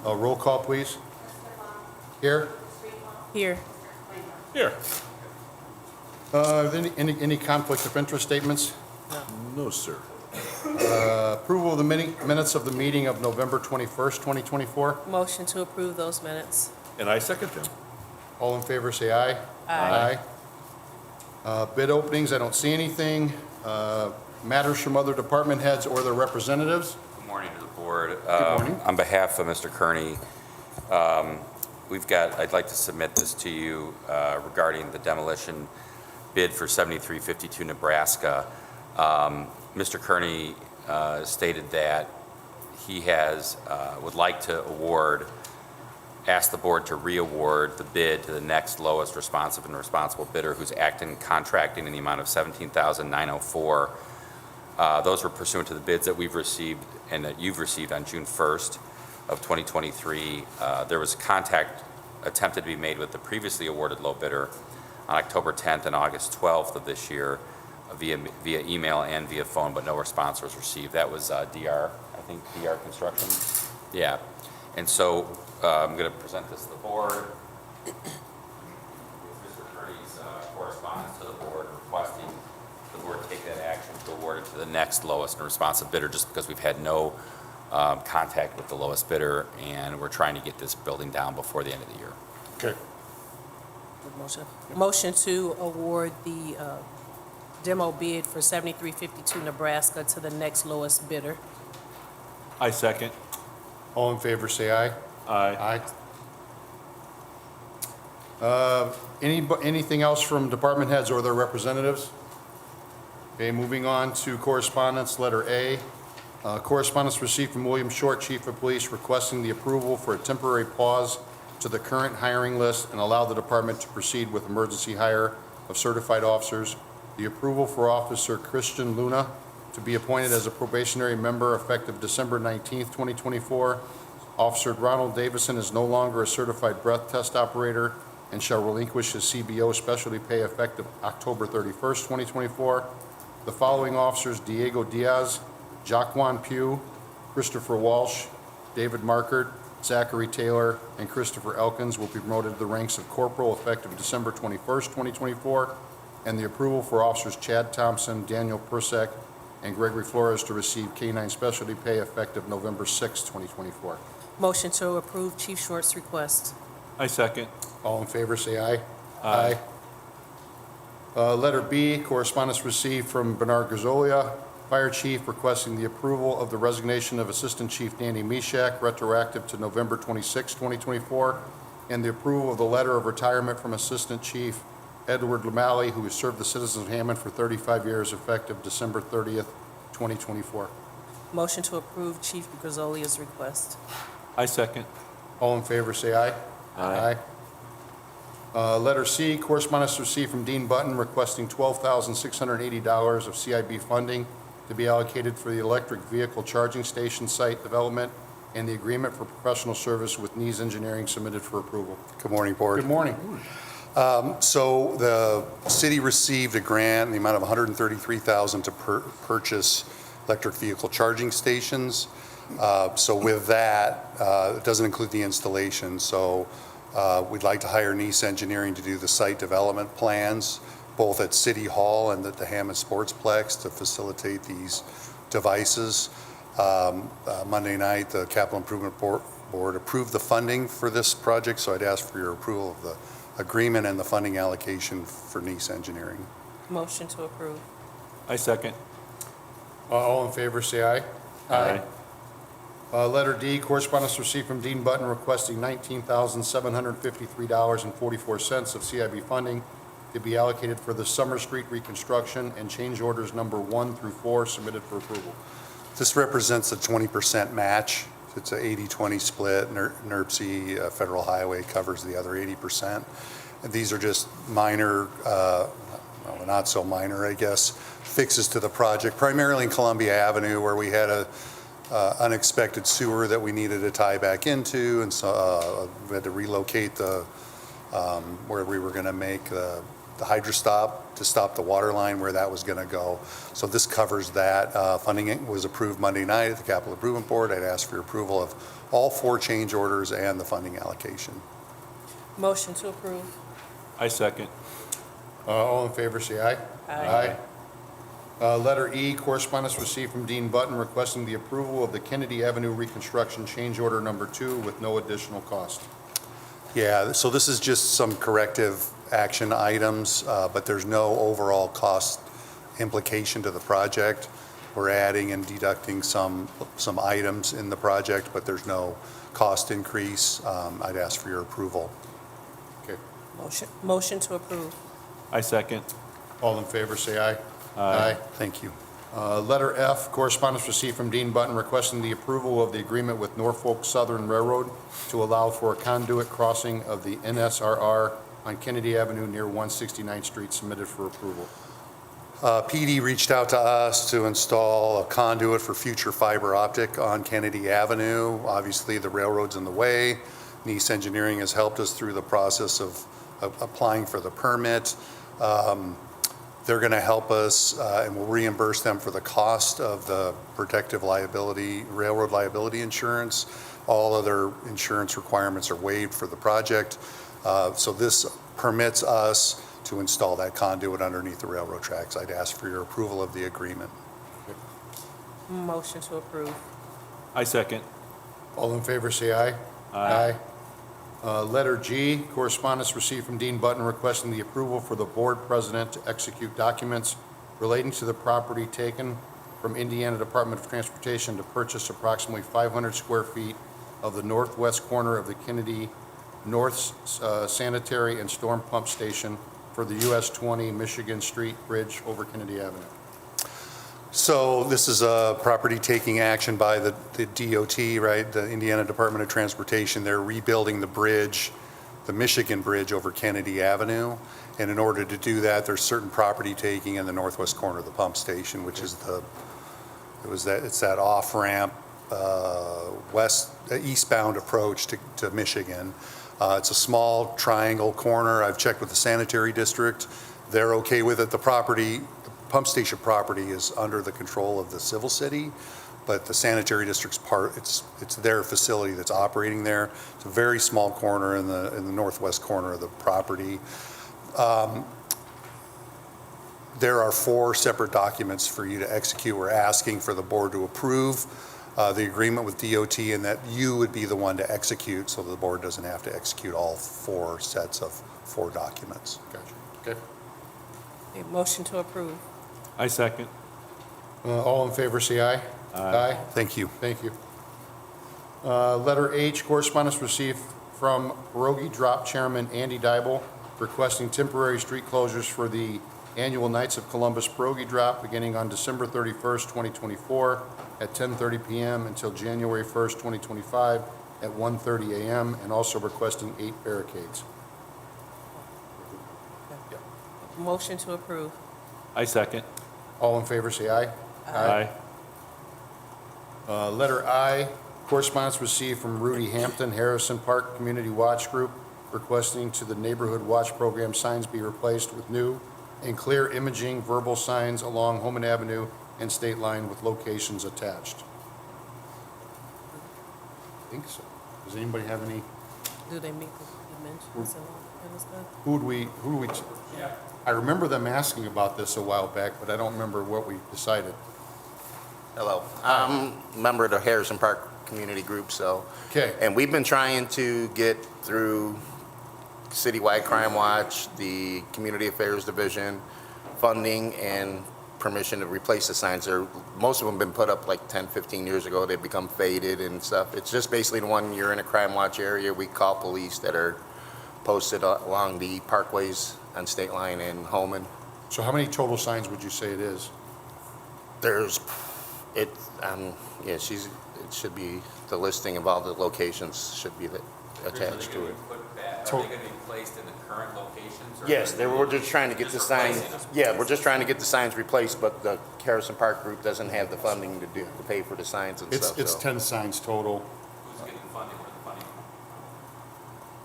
Roll call, please. Here. Here. Here. Any conflict of interest statements? No, sir. Approval of the minutes of the meeting of November 21st, 2024. Motion to approve those minutes. And I second them. All in favor, say aye. Aye. Bid openings, I don't see anything. Matters from other department heads or their representatives. Good morning to the board. Good morning. On behalf of Mr. Kearney, I'd like to submit this to you regarding the demolition bid for 7352 Nebraska. Mr. Kearney stated that he would like to ask the board to re-award the bid to the next lowest responsive and responsible bidder who's acting contracting in the amount of $17,904. Those were pursuant to the bids that we've received and that you've received on June 1st of 2023. There was contact attempted to be made with the previously awarded low bidder on October 10th and August 12th of this year via email and via phone, but no response was received. That was DR Construction. Yeah. And so I'm going to present this to the board. Mr. Kearney's correspondence to the board requesting the board take that action to award it to the next lowest and responsive bidder, just because we've had no contact with the lowest bidder, and we're trying to get this building down before the end of the year. Okay. Motion to award the demo bid for 7352 Nebraska to the next lowest bidder. I second. All in favor, say aye. Aye. Anything else from department heads or their representatives? Okay, moving on to correspondence, letter A. Correspondence received from William Short, Chief of Police, requesting the approval for a temporary pause to the current hiring list and allow the department to proceed with emergency hire of certified officers. The approval for Officer Christian Luna to be appointed as a probationary member effective December 19th, 2024. Officer Ronald Davison is no longer a certified breath test operator and shall relinquish his CBO specialty pay effective October 31st, 2024. The following officers, Diego Diaz, Jaquan Pugh, Christopher Walsh, David Markert, Zachary Taylor, and Christopher Elkins will be promoted to the ranks of corporal effective December 21st, 2024. And the approval for officers Chad Thompson, Daniel Persek, and Gregory Flores to receive K-9 specialty pay effective November 6th, 2024. Motion to approve Chief Short's request. I second. All in favor, say aye. Aye. Letter B, correspondence received from Bernard Gazzolia, Fire Chief, requesting the approval of the resignation of Assistant Chief Danny Mishak, retroactive to November 26, 2024, and the approval of the letter of retirement from Assistant Chief Edward Lamalley, who has served the citizens of Hammond for 35 years, effective December 30th, 2024. Motion to approve Chief Grizzolia's request. I second. All in favor, say aye. Aye. Letter C, correspondence received from Dean Button requesting $12,680 of CIB funding to be allocated for the electric vehicle charging station site development and the agreement for professional service with Nees Engineering submitted for approval. Good morning, Board. Good morning. So the city received a grant in the amount of $133,000 to purchase electric vehicle charging stations. So with that, it doesn't include the installation. So we'd like to hire Nees Engineering to do the site development plans, both at City Hall and at the Hammond Sportsplex, to facilitate these devices. Monday night, the Capital Improvement Board approved the funding for this project, so I'd ask for your approval of the agreement and the funding allocation for Nees Engineering. Motion to approve. I second. All in favor, say aye. Aye. Letter D, correspondence received from Dean Button requesting $19,753.44 of CIB funding to be allocated for the Summer Street reconstruction and change orders number 1 through 4 submitted for approval. This represents a 20% match. It's an 80-20 split. NERC Federal Highway covers the other 80%. And these are just minor, well, not so minor, I guess, fixes to the project, primarily in Columbia Avenue, where we had a unexpected sewer that we needed to tie back into, and so we had to relocate the where we were going to make the the hydrostop to stop the water line where that was going to go. So this covers that. Funding was approved Monday night at the Capital Improvement Board. I'd ask for your approval of all 4 change orders and the funding allocation. Motion to approve. I second. All in favor, say aye. Aye. Letter E, correspondence received from Dean Button requesting the approval of the Kennedy Avenue reconstruction change order number 2 with no additional cost. Yeah, so this is just some corrective action items, but there's no overall cost implication to the project. We're adding and deducting some items in the project, but there's no cost increase. I'd ask for your approval. Okay. Motion to approve. I second. All in favor, say aye. Aye. Thank you. Letter F, correspondence received from Dean Button requesting the approval of the agreement with Norfolk Southern Railroad to allow for a conduit crossing of the NSRR on Kennedy Avenue near 169th Street, submitted for approval. PD reached out to us to install a conduit for future fiber optic on Kennedy Avenue. Obviously, the railroad's in the way. Nice Engineering has helped us through the process of applying for the permit. They're going to help us, and we'll reimburse them for the cost of the protective liability, railroad liability insurance. All other insurance requirements are waived for the project. So this permits us to install that conduit underneath the railroad tracks. I'd ask for your approval of the agreement. Motion to approve. I second. All in favor, say aye. Aye. Letter G, correspondence received from Dean Button requesting the approval for the board president to execute documents relating to the property taken from Indiana Department of Transportation to purchase approximately 500 square feet of the northwest corner of the Kennedy North Sanitary and Storm Pump Station for the US 20 Michigan Street Bridge over Kennedy Avenue. So this is a property taking action by the DOT, right? The Indiana Department of Transportation. They're rebuilding the bridge, the Michigan Bridge over Kennedy Avenue. And in order to do that, there's certain property taking in the northwest corner of the pump station, which is it's that off-ramp, eastbound approach to Michigan. It's a small triangle corner. I've checked with the sanitary district. They're okay with it. The pump station property is under the control of the Civil City, but the sanitary district's part, it's their facility that's operating there. It's a very small corner in the northwest corner of the property. There are 4 separate documents for you to execute. We're asking for the board to approve the agreement with DOT and that you would be the one to execute so the board doesn't have to execute all 4 sets of 4 documents. Gotcha. Okay. Okay, motion to approve. I second. All in favor, say aye. Aye. Thank you. Thank you. Letter H, correspondence received from Pierogi Drop Chairman Andy Dybel requesting temporary street closures for the annual Knights of Columbus Pierogi Drop beginning on December 31st, 2024 at 10:30 p.m. until January 1st, 2025 at 1:30 a.m. and also requesting 8 barricades. Motion to approve. I second. All in favor, say aye. Aye. Letter I, correspondence received from Rudy Hampton, Harrison Park Community Watch Group, requesting to the Neighborhood Watch Program signs be replaced with new and clear imaging verbal signs along Homan Avenue and State Line with locations attached. I think so. Does anybody have any, Do they meet the dimensions and all that kind of stuff? who do we, I remember them asking about this a while back, but I don't remember what we decided. Hello, I'm a member of the Harrison Park Community Group, Okay. and we've been trying to get through Citywide Crime Watch, the Community Affairs Division, funding and permission to replace the signs. Most of them have been put up like 10, 15 years ago. They've become faded and stuff. It's just basically when you're in a crime watch area, we call police that are posted along the parkways on State Line and Homan. So how many total signs would you say it is? It should be, the listing of all the locations should be attached to it. Are they going to be placed in the current locations? Yes, we're just trying to get the signs, we're just trying to get the signs replaced, but the Harrison Park Group doesn't have the funding to pay for the signs and stuff. It's so. 10 signs total. Who's getting funding? Where's the funding?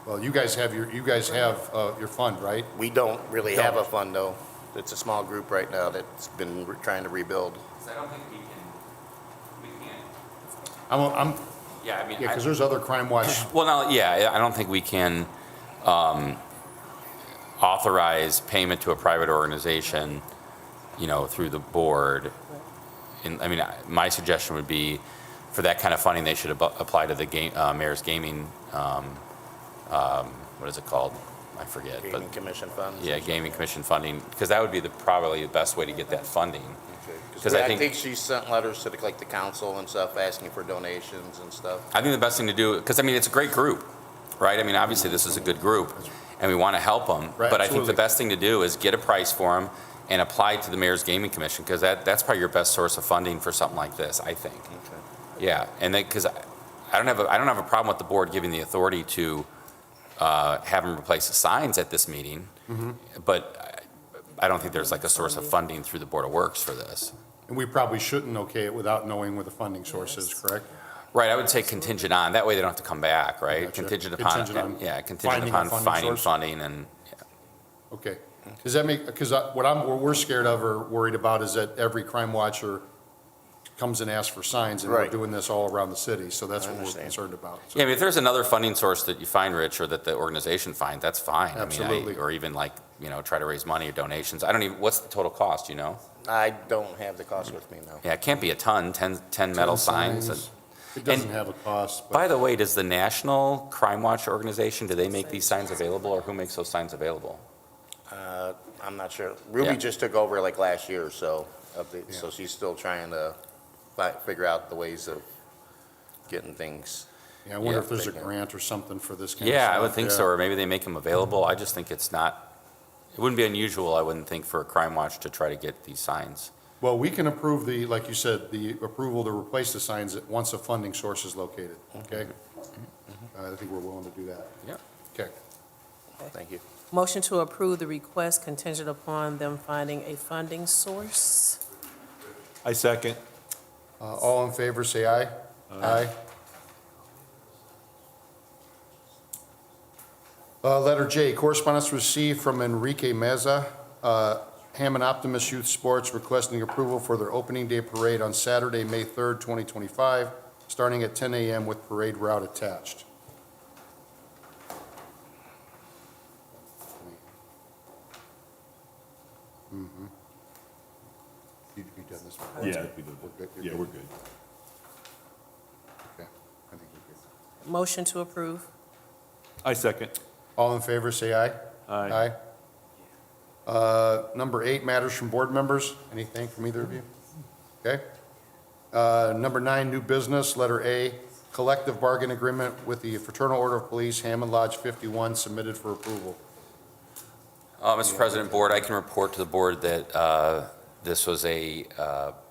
Well, you guys have your fund, right? We don't really have a fund, though. It's a small group right now that's been trying to rebuild. I don't think we can't. I'm, Yeah, I mean, yeah, because there's other crime watch, well, no, yeah, I don't think we can authorize payment to a private organization, through the board. I mean, my suggestion would be, for that kind of funding, they should apply to the mayor's gaming, what is it called? I forget. But Gaming commission funds. yeah, gaming commission funding, because that would be probably the best way to get that funding. Because I think she sent letters to the council and stuff, asking for donations and stuff. I think the best thing to do, because I mean, it's a great group, right? I mean, obviously, this is a good group, and we want to help them. Right, But I think the absolutely. best thing to do is get a price for them and apply to the mayor's gaming commission, because that's probably your best source of funding for something like this, I think. Yeah, and because I don't have a problem with the board giving the authority to have them replace the signs at this meeting, but I don't think there's like a source of funding through the Board of Works for this. and we probably shouldn't okay it without knowing where the funding source is, correct? Right, I would say contingent on, that way they don't have to come back, right? Gotcha. Contingent upon, Contingent on yeah, contingent finding a upon funding finding source? funding and, Okay. Does that make, because what we're scared of or worried about is that every crime watcher comes and asks for signs, and we're Right. doing this all around the city, so that's I what we're understand. concerned about. So- yeah, I mean, if there's another funding source that you find, Rich, or that the organization finds, that's fine. I mean, Absolutely. or even like, try to raise money or donations. I don't even, what's the total cost, you know? I don't have the cost with me now. Yeah, it can't be a ton, 10 metal signs. It doesn't have a cost, but By the way, does the National Crime Watch Organization, do they make these signs available, or who makes those signs available? I'm not sure. Ruby Yeah. just took over like last year or so, so she's still trying to figure out the ways of getting things. yeah, I wonder Yeah. if there's a grant or something for this kind of stuff. Yeah, I would think so, yeah. or maybe they make them available. I just think it wouldn't be unusual, I wouldn't think, for a crime watch to try to get these signs. Well, we can approve like you said, the approval to replace the signs once a funding source is located, okay? I think we're willing to do that. Yeah. Okay. Thank you. Motion to approve the request contingent upon them finding a funding source. I second. All in favor, say aye. Aye. Letter J, correspondence received from Enrique Meza, Hammond Optimus Youth Sports, requesting approval for their opening day parade on Saturday, May 3rd, 2025, starting at 10 a.m. with parade route attached. You done this before? Yeah, we did. We're good? You're Yeah, good? we're good. Okay, I think we're good. Motion to approve. I second. All in favor, say aye. Aye. Number 8, matters from board members. Anything from either of you? Okay. Number 9, new business, letter A, collective bargain agreement with the Fraternal Order of Police, Hammond Lodge 51, submitted for approval. Mr. President, Board, I can report to the board that this was a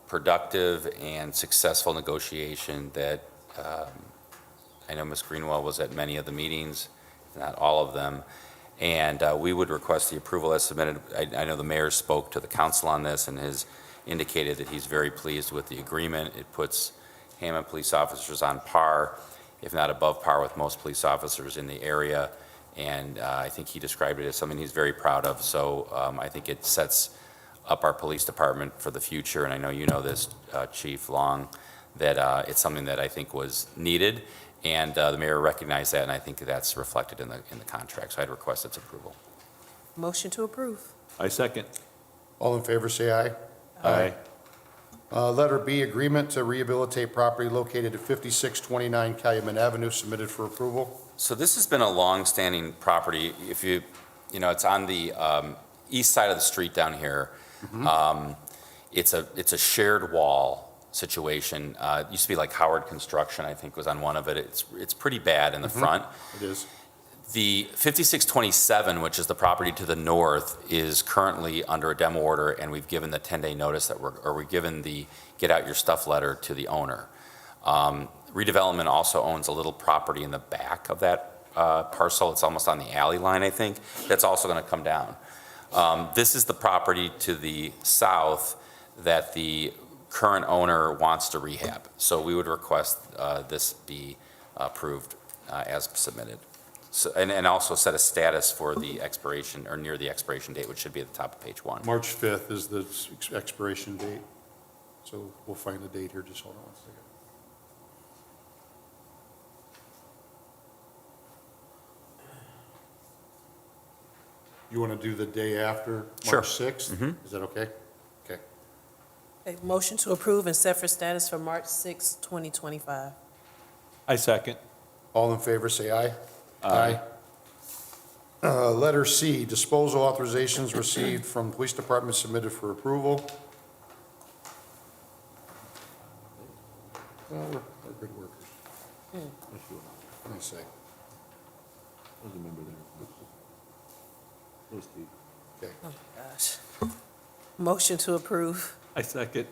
productive and successful negotiation that I know Ms. Greenwell was at many of the meetings, not all of them, and we would request the approval as submitted. I know the mayor spoke to the council on this and has indicated that he's very pleased with the agreement. It puts Hammond police officers on par, if not above par, with most police officers in the area. And I think he described it as something he's very proud of. So I think it sets up our police department for the future. And I know you know this, Chief Long, that it's something that I think was needed. And the mayor recognized that, and I think that's reflected in the contract. So I'd request its approval. Motion to approve. I second. All in favor, say aye. Aye. Letter B, agreement to rehabilitate property located at 5629 Calumet Avenue, submitted for approval. So this has been a long-standing property. If it's on the east side of the street down here. It's a shared wall situation. It used to be like Howard Construction, I think, was on one of it. It's pretty bad in the front. It is. The 5627, which is the property to the north, is currently under a demo order, and we've given the 10-day notice we've given the get out your stuff letter to the owner. Redevelopment also owns a little property in the back of that parcel. It's almost on the alley line, I think. That's also going to come down. This is the property to the south that the current owner wants to rehab. So we would request this be approved as submitted. So, and also set a status for the expiration, or near the expiration date, which should be at the top of page 1. March 5th is the expiration date. So we'll find the date here, just hold on one second. You want to do the day after Sure. March 6th? Is that okay? Okay. Okay, motion to approve and set for status for March 6, 2025. I second. All in favor, say aye. Aye. Letter C, disposal authorizations received from Police Department submitted for approval. Well, we're good workers. Let me say. Okay. Gosh. Motion to approve. I second.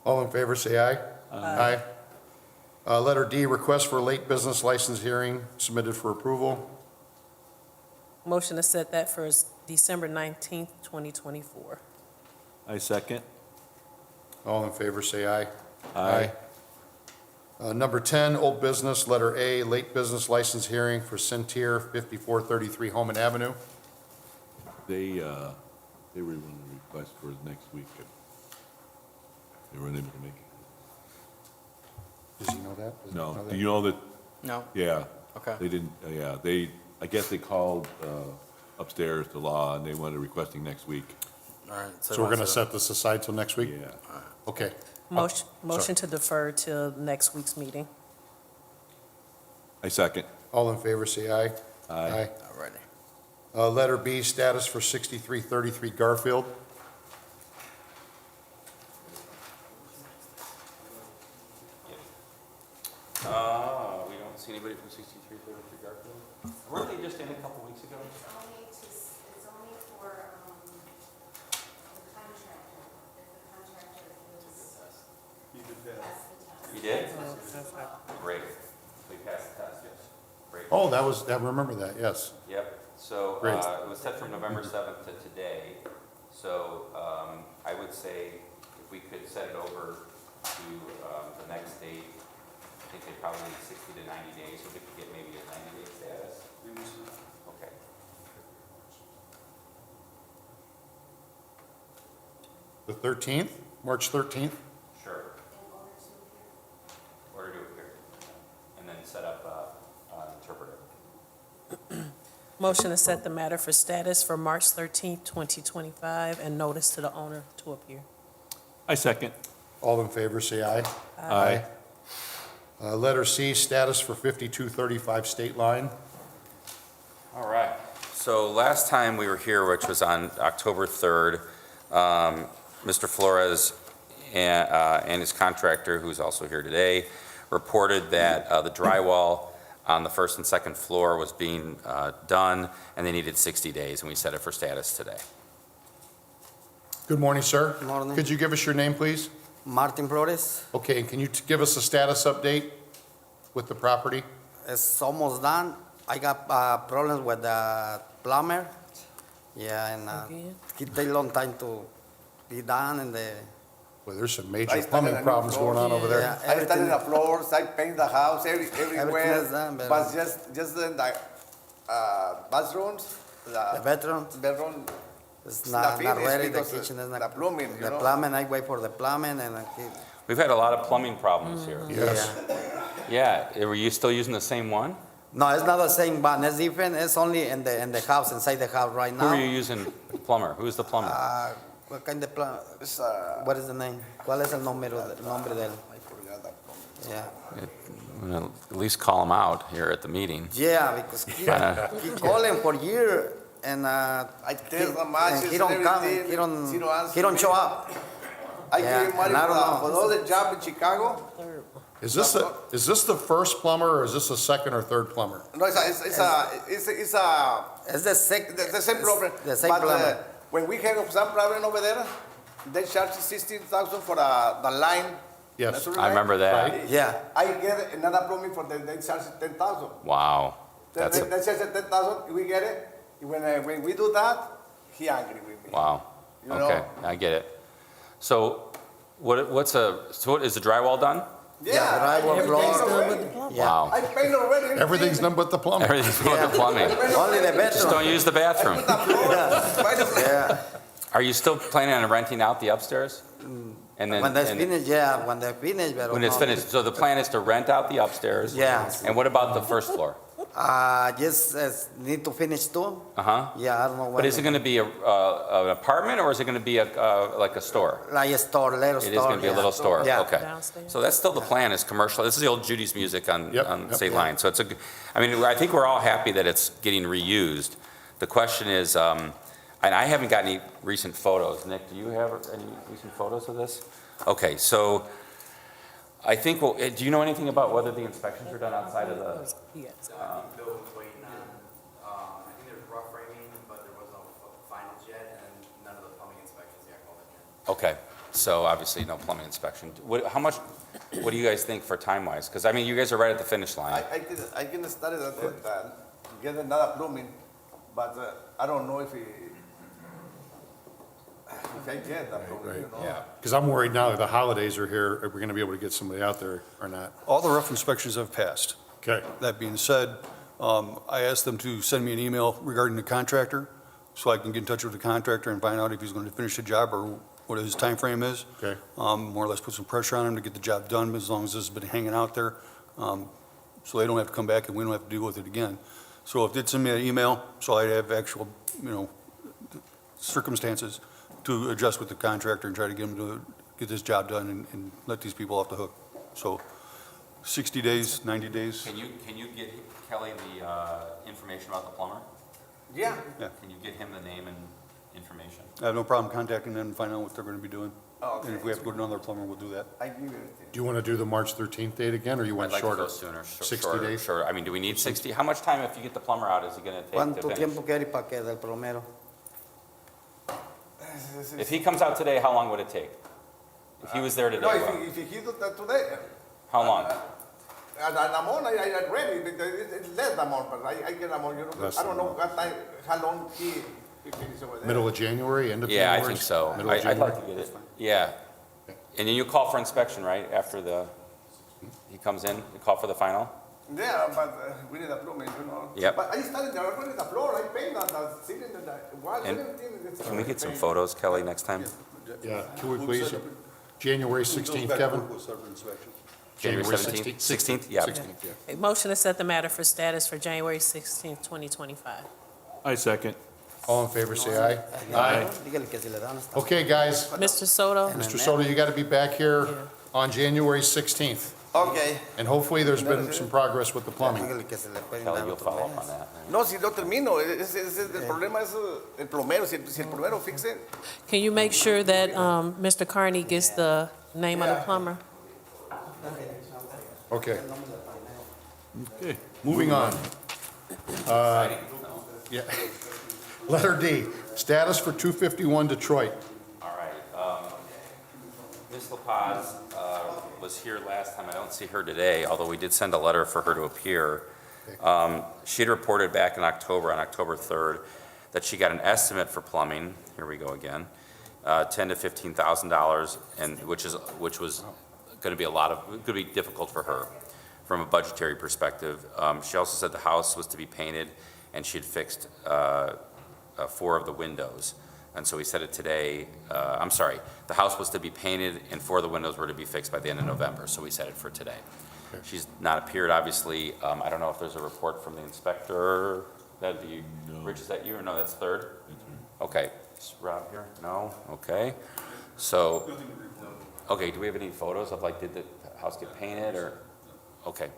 All in favor, say aye. Aye. Letter D, request for late business license hearing submitted for approval. Motion to set that for December 19th, 2024. I second. All in favor, say aye. Aye. Number 10, old business, letter A, late business license hearing for Centier, 5433 Holman Avenue. They were running a request for next week. They were unable to make it. Does he know that? Does he No, know do that? you know that? No. Yeah. Okay. They didn't, yeah, I guess they called upstairs to law and they wanted requesting next week. All right. So we're going to set this aside till next week? Yeah. Okay. Motion to defer till next week's meeting. I second. All in favor, say aye. Aye. All righty. Letter B, status for 6333 Garfield. We don't see anybody from 6333 Garfield? Weren't they just in a couple weeks ago? It's only for, the contractor, if the contractor is. Passed the test. You did? Great. We passed the test, yes. Great. Oh, I remember that, yes. Yep, so Great. it was set from November 7th to today. So I would say if we could set it over to the next date, I think they probably need 60 to 90 days, so we could get maybe a 90-day status. Okay. The 13th, March 13th? Sure. In order to appear. Order to appear. And then set up an interpreter. Motion to set the matter for status for March 13th, 2025, and notice to the owner to appear. I second. All in favor, say aye. Aye. Letter C, status for 5235 State Line. All right. So last time we were here, which was on October 3rd, Mr. Flores and his contractor, who's also here today, reported that the drywall on the first and second floor was being done, and they needed 60 days, and we set it for status today. Good morning, sir. Good morning. Could you give us your name, please? Martin Flores. Okay, and can you give us a status update with the property? It's almost done. I got problems with the plumber. Yeah, and Again? it take a long time to be done, and the Well, there's some I major started plumbing a new problems floor. going on over there. Yeah. I started the floors, I paint the house Everything everywhere, is done, but- but just in the bathrooms, the bedroom bedroom, is It's not not finished ready. The because kitchen is not. the plumbing, you The know. plumbing, I wait for the plumbing, and We've had a lot of plumbing problems here. Yes. Yeah, were you still using the same one? no, it's not the same one. It's different. It's only in the house, inside the house right Who now. are you using plumber? Who's the plumber? What kind of plumber? It's, What is the name? ¿Cuál es el nombre de él? I forgot that plumbing. Yeah. I'm gonna at least call him out here at the meeting. Yeah, because he calling for year and I tell the matches he don't and come. everything, He don't. he don't answer He don't me. show up. I Yeah, gave him money and I don't know. for all the job in Chicago. Is this the first plumber, or is this the second or third plumber? No, it's It's the sick. the same problem. The same But plumber. when we have some problem over there, they charge 16,000 for the line. Yes. That's I remember that. Right. Yeah. I get another plumbing for they charge 10,000. Wow. That's They charge 10,000, we get it. When we do that, he angry with me. wow. You know? Okay, I get it. So what is the drywall done? Yeah, drywall Everything's floor. done with the plumbing. Yeah. Wow. I paint already. Everything's done but the plumbing. Everything's for the plumbing. Only the Just bedroom. don't use the bathroom. Yeah. Are you still planning on renting out the upstairs? And then, When that's and finished, yeah, when they finish, but. when it's finished, so the plan is to rent out the upstairs? Yeah. And what about the first floor? Just need to finish too. Uh-huh. Yeah, I don't know when. But is it gonna be an apartment, or is it gonna be like a store? Like a store, little It store. is gonna be a yeah. little store, Yeah. okay. Downstairs. So that's still the plan, is commercial, this is the old Judy's Music on Yep, State Line, so it's I mean, I think we're all happy that it's getting reused. The question is, and I haven't got any recent photos. Nick, do you have any recent photos of this? Okay, so I think, do you know anything about whether the inspections are done outside of the? Yes. Bill was waiting on, I think there's rough framing, but there was no finals yet, and none of the plumbing inspections yet called in. Okay, so obviously no plumbing inspection. What do you guys think for time-wise? Because I mean, you guys are right at the finish line. I can start it at get another plumbing, but I don't know if I get that plumbing, you know. Yeah, because I'm worried now that the holidays are here, if we're going to be able to get somebody out there or not. All the rough inspections have passed. Okay, That being said, I asked them to send me an email regarding the contractor, so I can get in touch with the contractor and find out if he's going to finish the job or what his time frame is. okay. More or less put some pressure on him to get the job done, as long as this has been hanging out there, so they don't have to come back and we don't have to deal with it again. So if they'd send me an email, so I have actual, circumstances to adjust with the contractor and try to get him to get this job done and let these people off the hook. So 60 days, 90 days. Can you get Kelly the information about the plumber? Yeah. Can you get him the name and information? I have no problem contacting them and finding out what they're going to be doing. Oh, And if we have to go to another plumber, we'll do that. I give you Do you want to do the March 13th date again, or you I'd want like to shorter? go sooner. 60 shorter, days? Sure. I mean, do we need 60? How much time, if you get the plumber out, is he gonna take to ¿Cuánto finish? tiempo quiere para que del plomero? If he comes out today, how long would it take? If he was there today, No, well, if he do that today, how long? an amount I ready, it's less amount, but I get amount, Less I don't know amount. what time, how long he finishes over there. Middle of January, end of Yeah, January? I think so. Middle of I'd January? like to get it. Yeah. And then you call for inspection, right, after he comes in, you call for the final? Yeah, but we need a plumbing, Yep. But I started already the floor, I paint the ceiling, the wall, And everything. it's Can we get some paint. photos, Kelly, next time? Yeah, can we please? January 16th, Kevin? January 17th? 16th? Yeah. 16th, yeah. A motion to set the matter for status for January 16th, 2025. I second. All in favor, say aye. Aye. Dígale que si le dan hasta. Okay, guys, Mr. Soto? Mr. Soto, you got to be back here on January 16th. Okay. And hopefully there's been some progress with the plumbing. Dígale que se le pueden Kelly, dar you'll otro follow up mes. on that. No, si no termino, el problema es el plomero, si el plomero fixe. Can you make sure that Mr. Carney gets the name of the plumber? Okay, Okay. moving on. Yeah. Letter D, status for 251 Detroit. All right. Ms. La Paz was here last time. I don't see her today, although we did send a letter for her to appear. She had reported back in October, on October 3rd, that she got an estimate for plumbing. Here we go again. $10,000 to $15,000, and which was going to be going to be difficult for her from a budgetary perspective. She also said the house was to be painted, and she had fixed 4 of the windows. And so we said it today, I'm sorry, the house was to be painted and 4 of the windows were to be fixed by the end of November, so we set it for today. She's not appeared, obviously. I don't know if there's a report from the inspector. Rich, is that you, or no, that's 3rd? Okay, is Rob here? No, okay. So, okay, do we have any photos of, like, did the house get painted, or? Okay.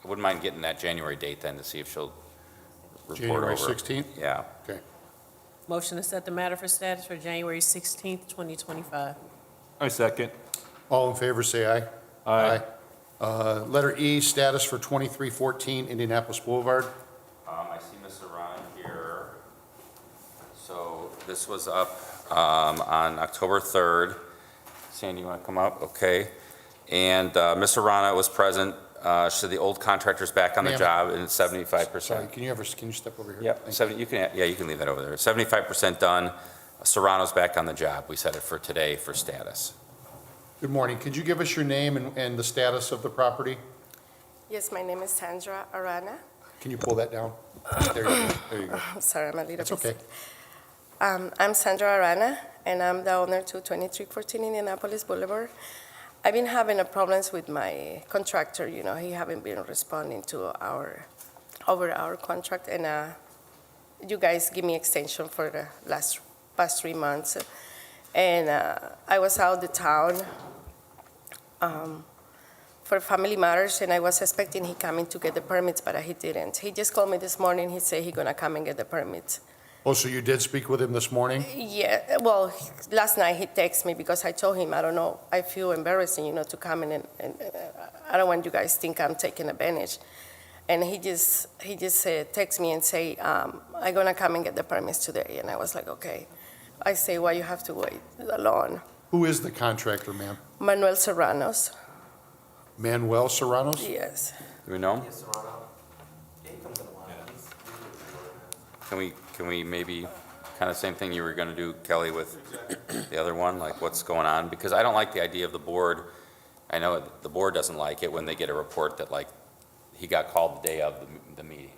I wouldn't mind getting that January date then to see if she'll report over. January 16th? Yeah. Okay. Motion to set the matter for status for January 16th, 2025. I second. All in favor, say aye. Aye. Letter E, status for 2314 Indianapolis Boulevard. I see Ms. Arana here. So this was up on October 3rd. Sandy, you want to come up? Okay. And Ms. Arana was present. She said the old contractor's back on the Ma'am. job, and it's 75%. Sorry, can you step over here? Yep, Thank you. you can leave that over there. 75% done. Serrano's back on the job. We set it for today for status. Good morning. Could you give us your name and the status of the property? Yes, my name is Sandra Arana. Can you pull that down? There you go. There you go. I'm sorry, I'm a little That's bit okay. sick. I'm Sandra Arana, and I'm the owner to 2314 Indianapolis Boulevard. I've been having problems with my contractor, you know, he haven't been responding to over our contract, and you guys give me extension for the past 3 months. And I was out of town for family matters, and I was expecting he coming to get the permits, but he didn't. He just called me this morning, he said he gonna come and get the permits. Oh, so you did speak with him this morning? Yeah, well, last night he texted me because I told him, I don't know, I feel embarrassing, you know, to come in and I don't want you guys to think I'm taking advantage. And he just text me and say, I'm gonna come and get the permits today. And I was like, okay. I say, why you have to wait alone? Who is the contractor, ma'am? Manuel Serranos, Manuel Serranos? yes. Do we know him? Yes, Serrano. Yeah, he comes in a lot. He's Can we maybe, kind of same thing you were going to do, Kelly, with the other one, like what's going on? Because I don't like the idea of the board, I know the board doesn't like it when they get a report that like, he got called the day of the meeting,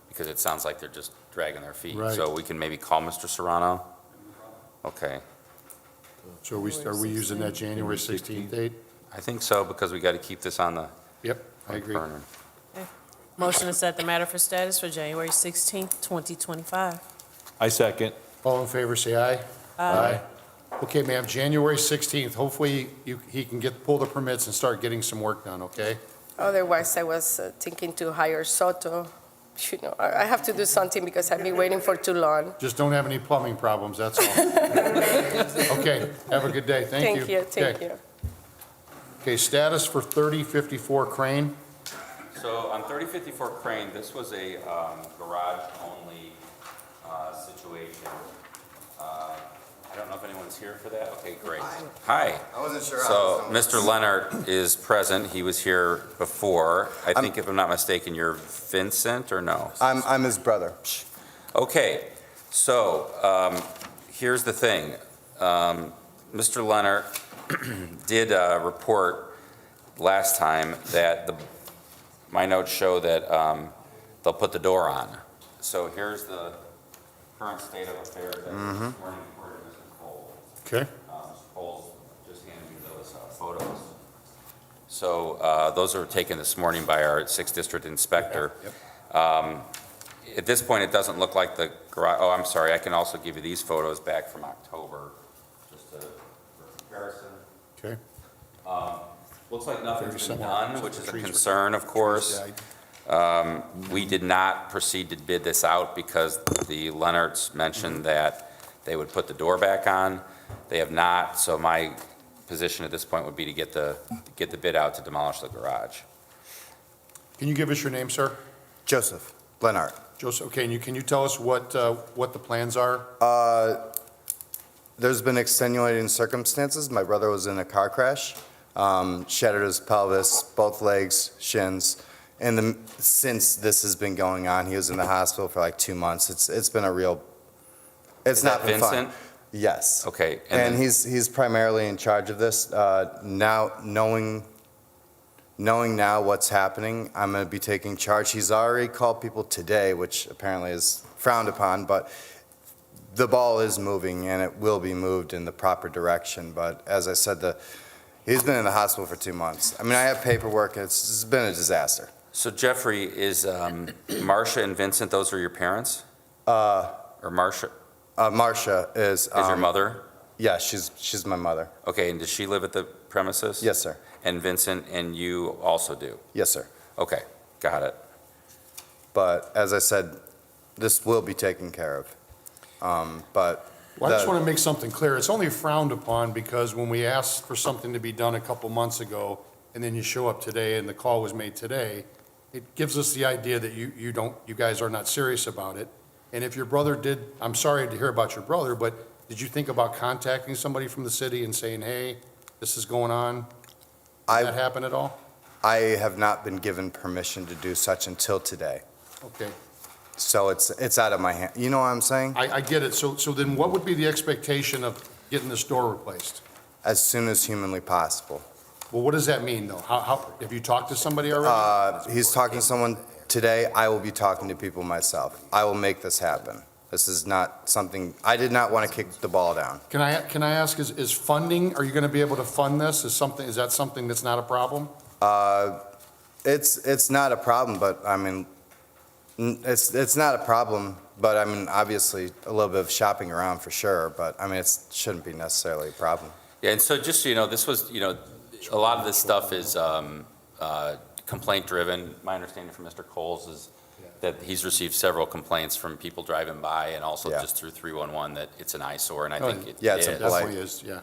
because it sounds like they're just dragging their feet. Right. So we can maybe call Mr. Serrano? Okay, So are we using that January 16th date? I think so, because we got to keep this on the Yep, I agree. burner. Motion to set the matter for status for January 16th, 2025. I second. All in favor, say aye. Aye. Okay, ma'am, January 16th, hopefully he can pull the permits and start getting some work done, okay? Otherwise, I was thinking to hire Soto. You know, I have to do something because I've been waiting for too long. Just don't have any plumbing problems, that's all. Okay, have a good day, thank you. Thank Okay. you. Okay, status for 3054 Crane. So on 3054 Crane, this was a garage-only situation. I don't know if anyone's here for that. Okay, great. Hi. I wasn't sure. So Mr. Leonard is present. He was here before. I think if I'm not mistaken, you're Vincent or no? I'm his brother. Okay, so here's the thing. Mr. Leonard did report last time that my notes show that they'll put the door on. So here's the current state of affairs that this morning reported Mr. Cole. Okay. Mr. Cole just handed me those photos. So those were taken this morning by our 6th District Inspector. At this point, it doesn't look like the garage, oh, I'm sorry, I can also give you these photos back from October, just for comparison. Okay. Looks like nothing's Very been similar. done, which is a Trees were- concern, of course. Yeah, We did not proceed to bid this out because the Leonards mentioned that they would put the door back on. They have not, so my position at this point would be to get the bid out to demolish the garage. Can you give us your name, sir? Joseph Leonard. Joseph, okay, and can you tell us what the plans are? There's been extenuating circumstances. My brother was in a car crash, shattered his pelvis, both legs, shins. And since this has been going on, he was in the hospital for like 2 months. It's been a real, it's Is not that been fun. Vincent? Yes. Okay. And then- he's primarily in charge of this. Now, knowing now what's happening, I'm going to be taking charge. He's already called people today, which apparently is frowned upon, but the ball is moving and it will be moved in the proper direction. But as I said, he's been in the hospital for 2 months. I mean, I have paperwork. It's been a disaster. So Jeffrey, is Marcia and Vincent, those are your parents? Or Marcia Marcia is is your mother? Yeah, she's my mother. Okay, and does she live at the premises? Yes, sir. And Vincent and you also do? Yes, sir. Okay, got it. But as I said, this will be taken care of. But Well, I just want to make something clear. It's only frowned upon because when we asked for something to be done a couple months ago, and then you show up today and the call was made today, it gives us the idea that you guys are not serious about it. And if your brother did, I'm sorry to hear about your brother, but did you think about contacting somebody from the city and saying, hey, this is going on? Did that happen at all? I have not been given permission to do such until today. Okay. So it's out of my hand. You know what I'm saying? I get it. So then what would be the expectation of getting this door replaced? as soon as humanly possible. Well, what does that mean, though? Have you talked to somebody already? He's talking to someone today. I will be talking to people myself. I will make this happen. This is not something, I did not want to kick the ball down. Can I ask, is funding, are you going to be able to fund this? Is that something that's not a problem? It's not a problem, but I mean, it's not a problem, but I mean, obviously, a little bit of shopping around for sure, but I mean, it shouldn't be necessarily a problem. Yeah, and so just so you know, this was, a lot of this stuff is complaint-driven. My understanding from Mr. Coles is that he's received several complaints from people driving by and also Yeah. just through 311 that it's an eyesore, and I Oh, think it yeah, it's is. a It definitely is, yeah.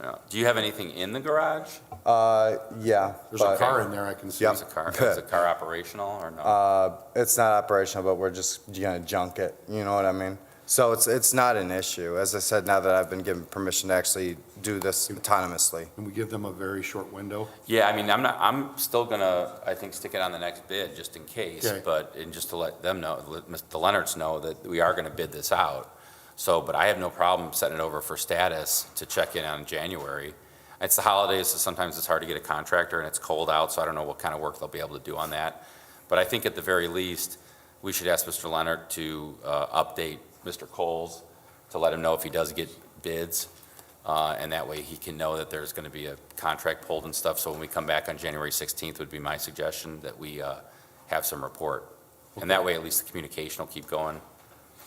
Yeah. Do you have anything in the garage? Yeah. There's a but- car in there, I can see. Yep. Is the car operational or no? It's not operational, but we're just gonna junk it, you know what I mean? So it's not an issue. As I said, now that I've been given permission to actually do this autonomously. Can we give them a very short window? Yeah, I mean, I'm still gonna, I think, stick it on the next bid just in case, Okay. and just to let them know, let the Leonards know that we are gonna bid this out. So, but I have no problem setting it over for status to check in on January. It's the holidays, so sometimes it's hard to get a contractor and it's cold out, so I don't know what kind of work they'll be able to do on that. But I think at the very least, we should ask Mr. Leonard to update Mr. Coles to let him know if he does get bids. And that way he can know that there's going to be a contract pulled and stuff. So when we come back on January 16th would be my suggestion that we have some report. And that way at least the communication will keep going.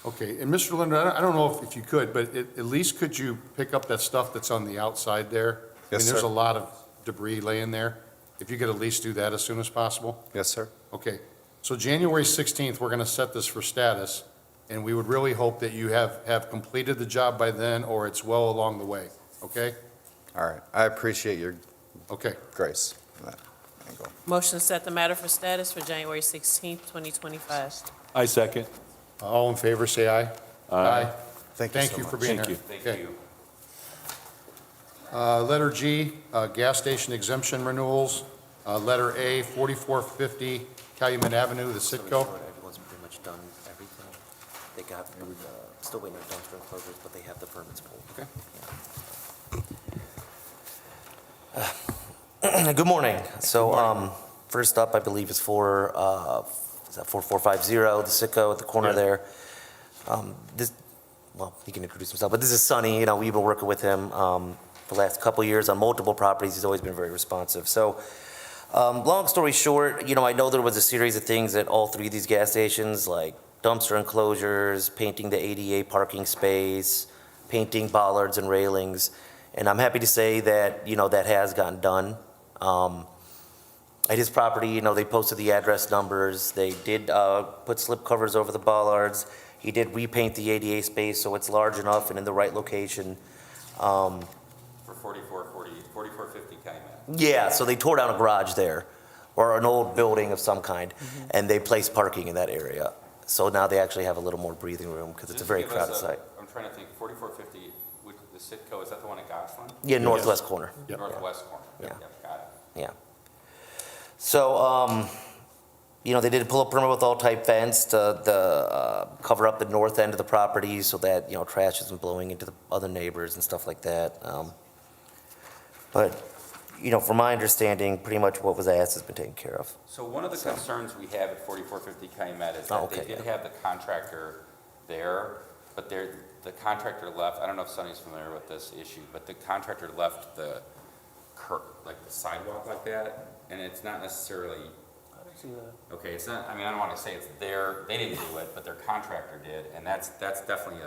Okay, and Mr. Linder, I don't know if you could, but at least could you pick up that stuff that's on the outside there? I Yes, mean, there's sir. a lot of debris laying there. If you could at least do that as soon as possible? Yes, sir. Okay, so January 16th, we're going to set this for status, and we would really hope that you have completed the job by then, or it's well along the way, okay? All right. I appreciate your Okay, grace on that angle. Motion to set the matter for status for January 16th, 2025. I second. all in favor, say aye. Aye. Thank you so Thank you much. for being here. Thank Thank Okay. you. Letter G, gas station exemption renewals. Letter A, 4450 Calumet Avenue, the Citgo. Everyone's pretty much done everything. They got, still waiting on dumpster enclosures, but they have the permits pulled. Okay. Good morning. So, first up, I believe is for, is that 4450, the Sitco at the corner Yeah. there. Well, he can introduce himself, but this is Sonny, we've been working with him, the last couple years on multiple properties. He's always been very responsive. So, long story short, I know there was a series of things at all three of these gas stations, like dumpster enclosures, painting the ADA parking space, painting bollards and railings. And I'm happy to say that, that has gotten done. At his property, they posted the address numbers. They did put slip covers over the bollards. He did repaint the ADA space so it's large enough and in the right location. For 4450 Calumet. Yeah, so they tore down a garage there, or an old building of some kind, and they placed parking in that area. So now they actually have a little more breathing room because it's a very crowded site. I'm trying to think, 4450, the Citgo, is that the one at Gosselin? Yeah, northwest corner. Yep. Northwest corner. Yeah. Yep, got it. Yeah. So, they did pull a permit with all-type fence to cover up the north end of the property so that, trash isn't blowing into the other neighbors and stuff like that. But, from my understanding, pretty much what was asked has been taken care of. So one of the concerns we have at 4450 Calumet is Oh, that okay, they did yeah. have the contractor there, but the contractor left, I don't know if Sonny's familiar with this issue, but the contractor left the sidewalk like that, and it's not necessarily, I don't see that. okay, it's not, I don't want to say it's they didn't do it, but their contractor did, and that's definitely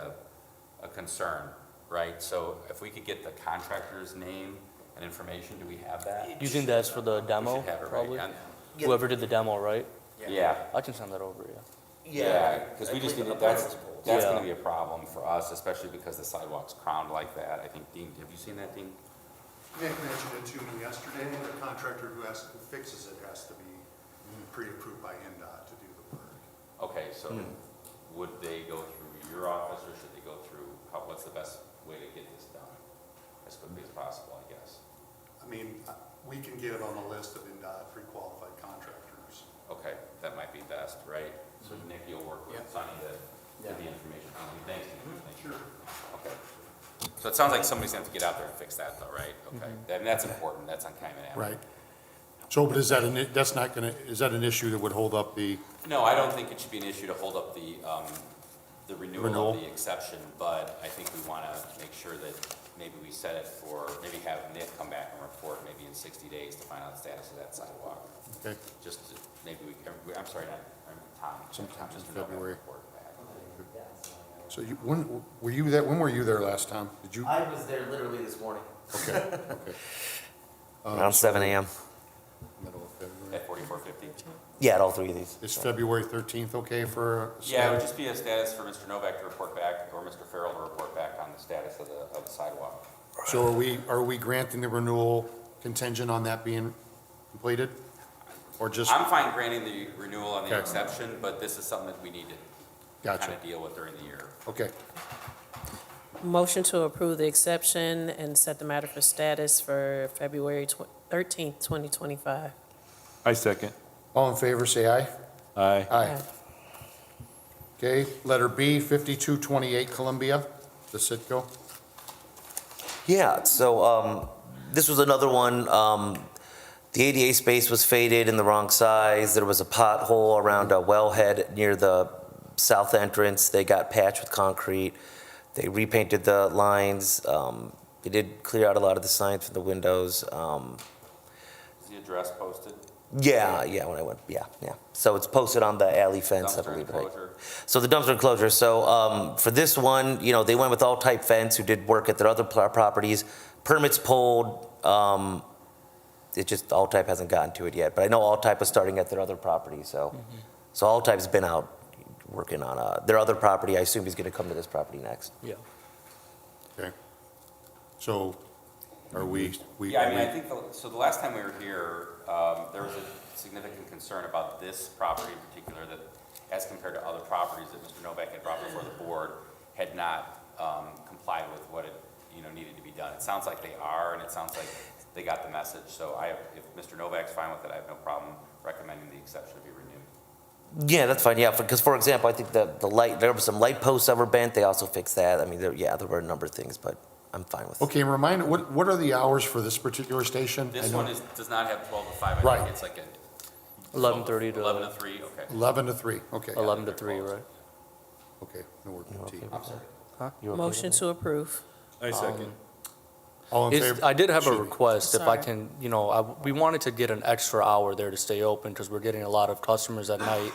a concern, right? So if we could get the contractor's name and information, do we have that? Do you think that's for the We demo, should have it, right? probably? And- Whoever did the demo, right? Yeah. I can send that over, yeah. Yeah, because we just need, that's Yeah. gonna be a problem for us, especially because the sidewalk's crowned like that. I think, Dean, have you seen that, Dean? Nick mentioned it to me yesterday. The contractor who fixes it has to be pre-approved by NDOT to do the work. Okay, so would they go through your office, or should they go through, what's the best way to get this done? As quickly as possible, I guess. We can get it on the list of NDOT pre-qualified contractors. Okay, that might be best, right? So Nick, you'll work with Sonny to get the information. Thanks, Dean. Thank you. Okay. So So it sounds like somebody's gonna have to get out there and fix that though, right? Okay, and that's important, that's on Calumet Avenue. Right. So, but is that that's not gonna, is that an issue that would hold up the, No, I don't think it should be an issue to hold up the renewal Renewal. of the exception, but I think we want to make sure that maybe we set it for, maybe have Nick come back and report maybe in 60 days to find out the status of that sidewalk. okay, Just, maybe I'm sorry, not, Tom. Sometime in Mr. Novak February. report back. so you, when were you there last time? Did you? I was there literally this morning, Okay, okay. around 7 a.m. Middle of February. At 4450. Yeah, at all three of these. Is February 13th okay for? Yeah, it would just be a status for Mr. Novak to report back, or Mr. Farrell to report back on the status of the sidewalk. So are we granting the renewal contingent on that being completed? Or just, I'm fine granting the renewal on the Okay. exception, but this is something that we need to gotcha, kind of deal with during the year. okay. Motion to approve the exception and set the matter for status for February 13th, 2025. I second. All in favor, say aye. Aye. Aye. Okay, letter B, 5228 Columbia, the Citgo. Yeah, so this was another one. The ADA space was faded in the wrong size. There was a pothole around a wellhead near the south entrance. They got patched with concrete. They repainted the lines. They did clear out a lot of the signs from the windows. Is the address posted? Yeah, when I went, yeah. So it's posted on the alley fence, I Dumpster believe, right? enclosure? So the dumpster enclosure, so for this one, they went with all-type fence who did work at their other properties. Permits pulled, it just, all-type hasn't gotten to it yet. But I know all-type was starting at their other property, so all-type's been out working on their other property. I assume he's gonna come to this property next. Yeah. Okay. So are we? Yeah, I mean, I think, so the last time we were here, there was a significant concern about this property in particular, that as compared to other properties that Mr. Novak had brought before the board, had not complied with what it, needed to be done. It sounds like they are, and it sounds like they got the message. So if Mr. Novak's fine with it, I have no problem recommending the exception be renewed. Yeah, that's fine, yeah, because for example, I think the light, there were some light posts that were bent, they also fixed that. I mean, there were a number of things, but I'm fine with it. Okay, remind, what are the hours for this particular station? This one does not have 12 to 5. I Right. think it's like 11:30 to 11 to 3, okay. 11 to 3, okay. 11 to 3, right? Okay, no work with T. I'm sorry. Huh? You okay Motion with to approve. I second. All in favor? I did have a Excuse me. request, if I Sorry. can, we wanted to get an extra hour there to stay open because we're getting a lot of customers at night.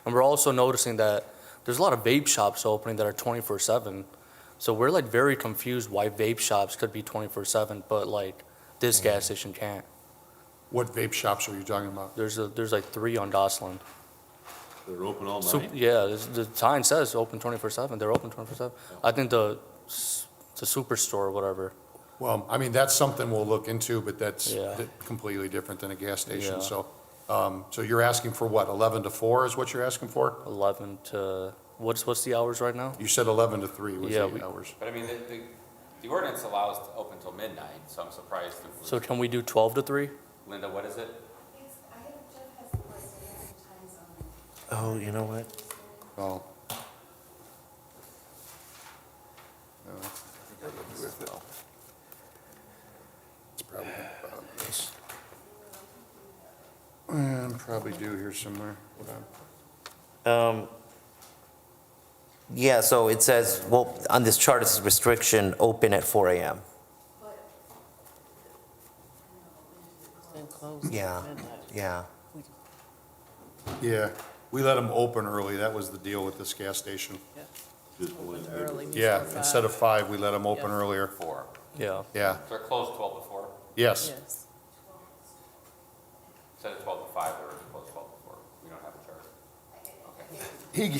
And we're also noticing that there's a lot of vape shops opening that are 24/7. So we're like very confused why vape shops could be 24/7, but like this gas station can't. What vape shops are you talking about? There's like 3 on Gosselin. They're open all So, night? yeah, the sign says open 24/7. They're open 24/7. I think the superstore or whatever. Well, I mean, that's something we'll look into, but that's Yeah. completely different than a gas station. Yeah. So you're asking for what, 11 to 4 is what you're asking for? 11 to, what's the hours right now? You said 11 to 3 was Yeah, the hours. But I mean, the ordinance allows to open till midnight, so I'm surprised. So can we do 12 to 3? Linda, what is it? Oh, you know what? Oh. No, I think I looked with it. It's probably about this. Probably due here somewhere. Hold on. Yeah, so it says, well, on this chart, it says restriction, open at 4 a.m. Then close. Yeah, yeah. Yeah, we let them open early. That was the deal with this gas station. Open early. Yeah, before instead of 5, we let them open Yeah. earlier. 4. Yeah. Yeah, So they're closed 12 to 4? yes. Yes. Instead of 12 to 5, they're closed 12 to 4. We don't have a chart. Okay.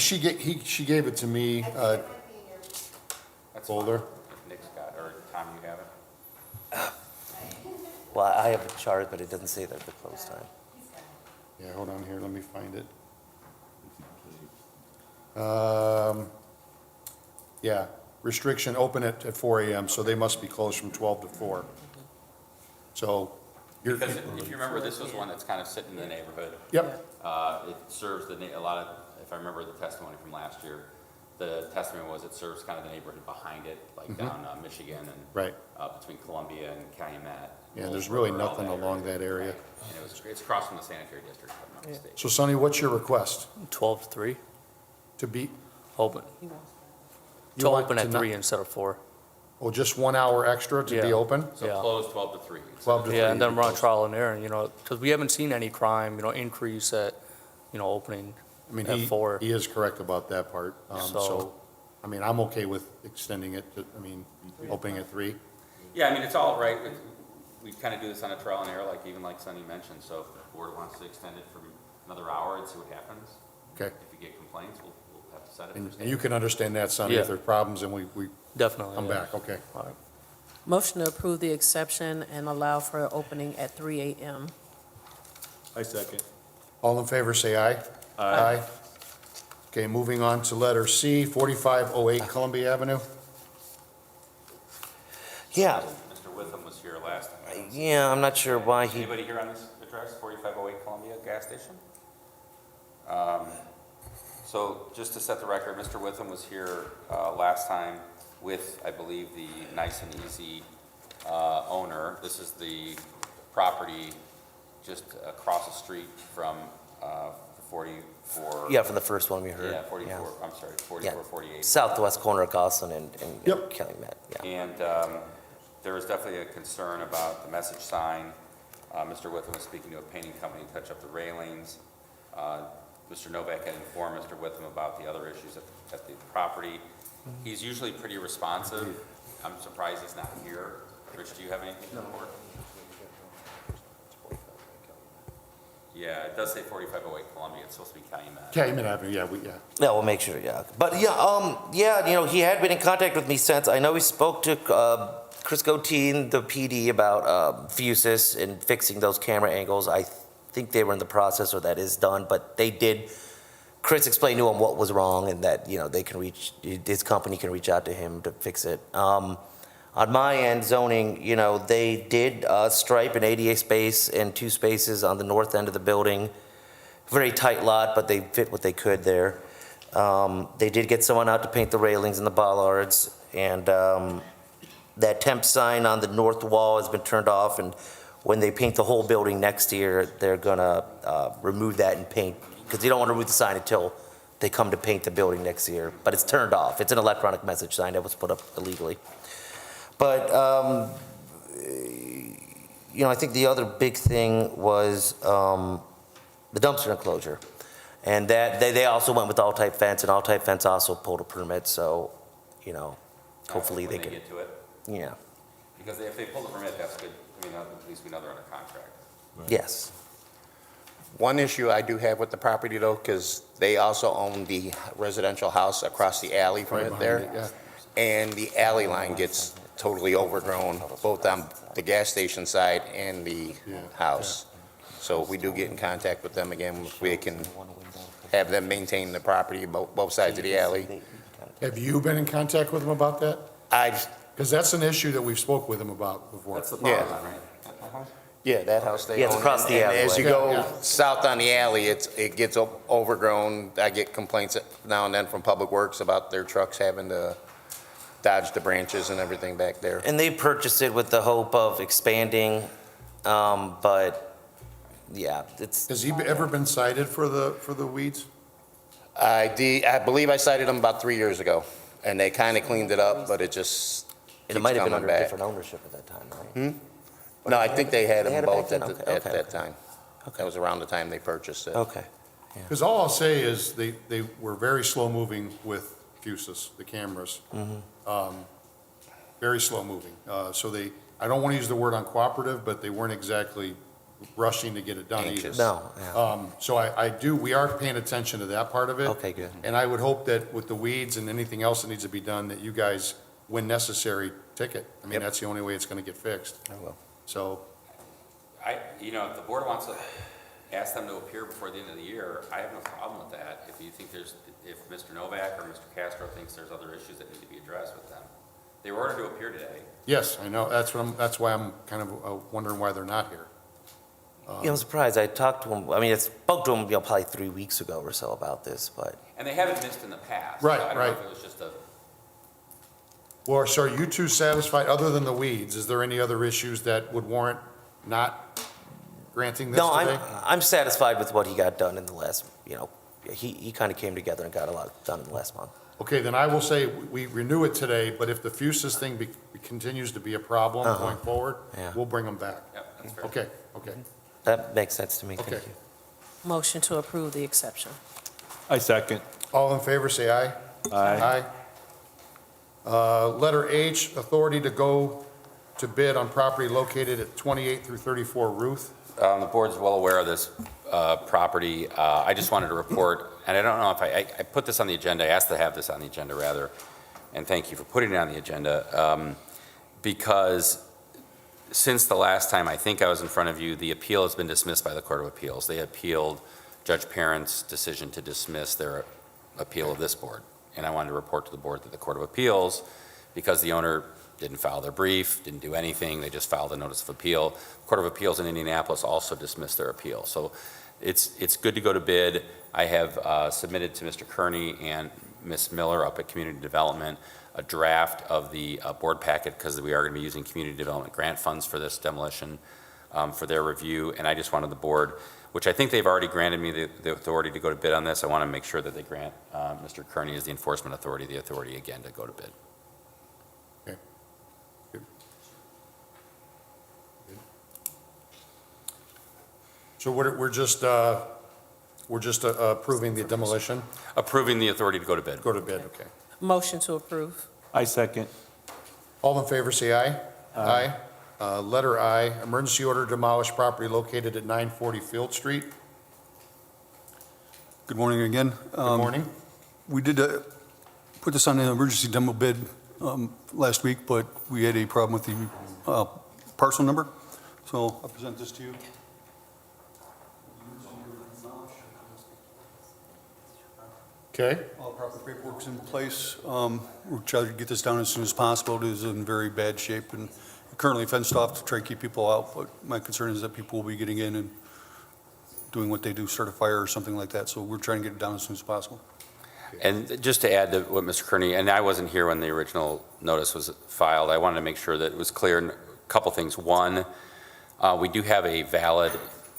She gave it to me, That's folder. fine. If Nick's got, or Tom, you have it? Well, I have a chart, but it doesn't say that the close time. Yeah, hold on here, let me find it. Yeah, restriction, open at 4 a.m., so they must be closed from 12 to 4. So, you're, Because if you remember, this was one that's kind of sitting in the neighborhood. yep, It serves a lot of, if I remember the testimony from last year, the testimony was it serves kind of the neighborhood behind it, like down Michigan and Right. between Columbia and Calumet. Yeah, there's really Around nothing along that area. Right. And it's across from the sanitary district, if I'm not mistaken. So Sonny, what's your request? 12 to 3, To be, open. you To want open to at not- 3 instead of 4. oh, just 1 hour extra to be Yeah. open? So Yeah. close 12 to 3. 12 to 3. Yeah, and then run close. trial and error, because we haven't seen any crime, increase at, opening I mean, at 4. he is correct about that part. So, So- I mean, I'm okay with extending it to, opening at 3. Yeah, I mean, it's all right. We kind of do this on a trial and error, like Sonny mentioned. So if the board wants to extend it for another hour and see what happens, Okay. if you get complaints, we'll have to set it. And you can understand that, Sonny, Yeah. if there's problems and we Definitely. come yeah. back, okay. All right. Motion to approve the exception and allow for opening at 3 a.m. I second. All in favor, say aye. Aye. Okay, moving on to letter C, 4508 Columbia Avenue. Yeah, Mr. Witham was here last time. yeah, I'm not sure why he, Anybody here on this address, 4508 Columbia gas station? So just to set the record, Mr. Witham was here last time with, I believe, the Nice and Easy owner. This is the property just across the street from 44. yeah, from the first one we heard. Yeah, 44, I'm sorry, 44, 48. Southwest corner of Gosselin and Yep. Calumet, yeah. And there was definitely a concern about the message sign. Mr. Witham was speaking to a painting company to touch up the railings. Mr. Novak had informed Mr. Witham about the other issues at the property. He's usually pretty responsive. I'm surprised he's not here. Rich, do you have anything to report? Yeah, it does say 4508 Columbia. It's supposed to be Calumet. Calumet Avenue, yeah, Yeah, we'll make sure, yeah. But yeah, he had been in contact with me since. I know he spoke to Chris Goteen, the PD, about Fusus and fixing those camera angles. I think they were in the process, or that is done, but they did. Chris explained to him what was wrong and that, they can his company can reach out to him to fix it. On my end, zoning, they did stripe an ADA space and 2 spaces on the north end of the building. Very tight lot, but they fit what they could there. They did get someone out to paint the railings and the bollards, and that temp sign on the north wall has been turned off, and when they paint the whole building next year, they're gonna remove that and paint, because they don't want to remove the sign until they come to paint the building next year. But it's turned off. It's an electronic message sign that was put up illegally. But, I think the other big thing was the dumpster enclosure. And that, they also went with all-type fence, and all-type fence also pulled a permit, so, hopefully they When can, get to it. yeah, Because if they pull the permit, that's good. I mean, at least we know they're under contract. yes. One issue I do have with the property though, because they also own the residential house across the alley from Right it behind there. it, yeah. And the alley line gets totally overgrown, both on the gas station side and the Yeah, house. So we do get in contact with them again, if we can have them maintain the property, both sides of the alley. Have you been in contact with him about that? I've, Because that's an issue that we've spoke with him about before. That's the Yeah. problem, right? yeah, that house they own. Yeah, it's across the And as you alleyway. go Yeah, yeah. south on the alley, it gets overgrown. I get complaints now and then from Public Works about their trucks having to dodge the branches and everything back there. And they purchased it with the hope of expanding, but, yeah, it's, Has he ever been cited for the weeds? I believe I cited them about 3 years ago, and they kind of cleaned it up, but it just it keeps might have been coming under back. different ownership at that time, right? No, I think they had They had them it both back at then? the- Okay, at okay, that time. That was around the time they purchased it. Okay. Because all I'll say is they were very slow-moving with Fusus, the cameras. Very slow-moving. So I don't want to use the word uncooperative, but they weren't exactly rushing to get it done either. Anxious. No, yeah. So we are paying attention to that part of it. Okay, good. And I would hope that with the weeds and anything else that needs to be done, that you guys, when necessary, ticket. I mean, Yep. that's the only way it's going to get fixed. I will. So, If the board wants to ask them to appear before the end of the year, I have no problem with that. If you think if Mr. Novak or Mr. Castro thinks there's other issues that need to be addressed with them. They were ordered to appear today. yes, I know, that's why I'm kind of wondering why they're not here. Yeah, I'm surprised. I talked to him, I mean, I spoke to him, probably 3 weeks ago or so about this, but. And they haven't missed in the past. Right, I don't know right. if it was just a, Well, so are you two satisfied, other than the weeds, is there any other issues that would warrant not granting this No, today? I'm satisfied with what he got done in the last, he kind of came together and got a lot done in the last month. Okay, then I will say we renew it today, but if the fuses thing continues to be a problem going forward, Yeah. we'll bring them back. yeah, that's fair. Okay, okay. That makes sense to me, thank Okay. you. Motion to approve the exception. I second. All in favor, say aye. Aye. Letter H, authority to go to bid on property located at 28 through 34 Ruth. The board's well aware of this property. I just wanted to report, and I don't know if I put this on the agenda, I asked to have this on the agenda rather, and thank you for putting it on the agenda, because since the last time I think I was in front of you, the appeal has been dismissed by the Court of Appeals. They appealed Judge Parent's decision to dismiss their appeal of this board. And I wanted to report to the board that the Court of Appeals, because the owner didn't file their brief, didn't do anything, they just filed a notice of appeal. Court of Appeals in Indianapolis also dismissed their appeal. So it's good to go to bid. I have submitted to Mr. Kearney and Ms. Miller up at Community Development a draft of the board packet, because we are going to be using community development grant funds for this demolition for their review. And I just wanted the board, which I think they've already granted me the authority to go to bid on this. I want to make sure that they grant Mr. Kearney as the enforcement authority, the authority again to go to bid. Okay. Good. So we're just approving the demolition? Approving the authority to go to bid. Go to bid, okay. Motion to approve. I second. All in favor, say aye. Aye. Letter I, emergency order to demolish property located at 940 Field Street. Good morning again. Good morning. We did put this on an emergency demo bid last week, but we had a problem with the parcel number. So I'll present this to you. Okay. All proper paperwork's in place. We're trying to get this down as soon as possible. It is in very bad shape and currently fenced off to try to keep people out, but my concern is that people will be getting in and doing what they do, start a fire or something like that. So we're trying to get it down as soon as possible. And just to add to what Mr. Kearney, and I wasn't here when the original notice was filed, I wanted to make sure that it was clear, a couple things. One, we do have a valid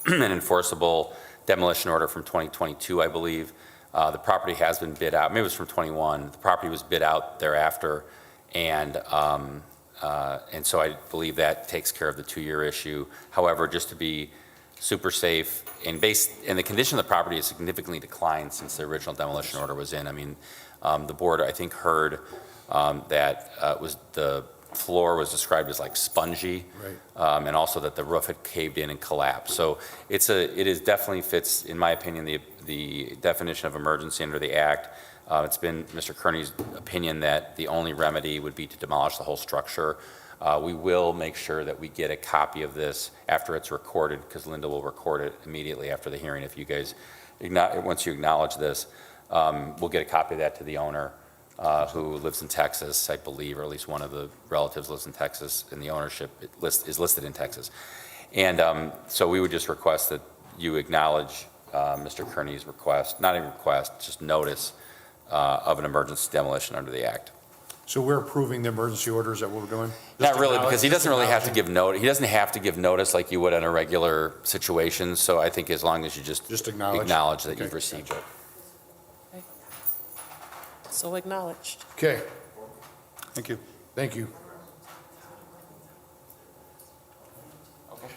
and enforceable demolition order from 2022, I believe. The property has been bid out, maybe it was from 21. The property was bid out thereafter, and so I believe that takes care of the 2-year issue. However, just to be super safe, and the condition of the property has significantly declined since the original demolition order was in. I mean, the board, I think, heard that the floor was described as like spongy, Right. and also that the roof had caved in and collapsed. So it is definitely fits, in my opinion, the definition of emergency under the act. It's been Mr. Kearney's opinion that the only remedy would be to demolish the whole structure. We will make sure that we get a copy of this after it's recorded, because Linda will record it immediately after the hearing. If you guys, once you acknowledge this, we'll get a copy of that to the owner, who lives in Texas, I believe, or at least one of the relatives lives in Texas, and the ownership is listed in Texas. And so we would just request that you acknowledge Mr. Kearney's request, not even request, just notice of an emergency demolition under the act. So we're approving the emergency orders that we're doing? Not really, because he doesn't really have to give notice. He doesn't have to give notice like you would in a regular situation. So I think as long as you just acknowledge that Okay. you've received it. So acknowledged. Okay, Thank you. thank you. Okay.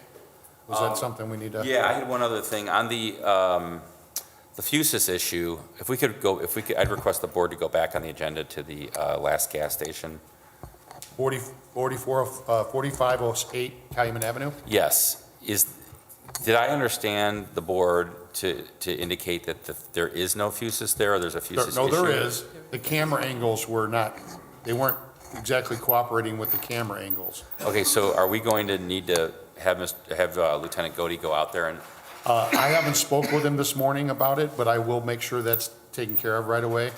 Was that something we need to? Yeah, I had one other thing on the Fusus issue. If we could, I'd request the board to go back on the agenda to the last gas station. 4508 Calumet Avenue? Yes. Did I understand the board to indicate that there is no Fusus there, or there's a Fusus issue? No, there is. The camera angles they weren't exactly cooperating with the camera angles. Okay, so are we going to need to have Lieutenant Godey go out there and? I haven't spoke with him this morning about it, but I will make sure that's taken care of right away.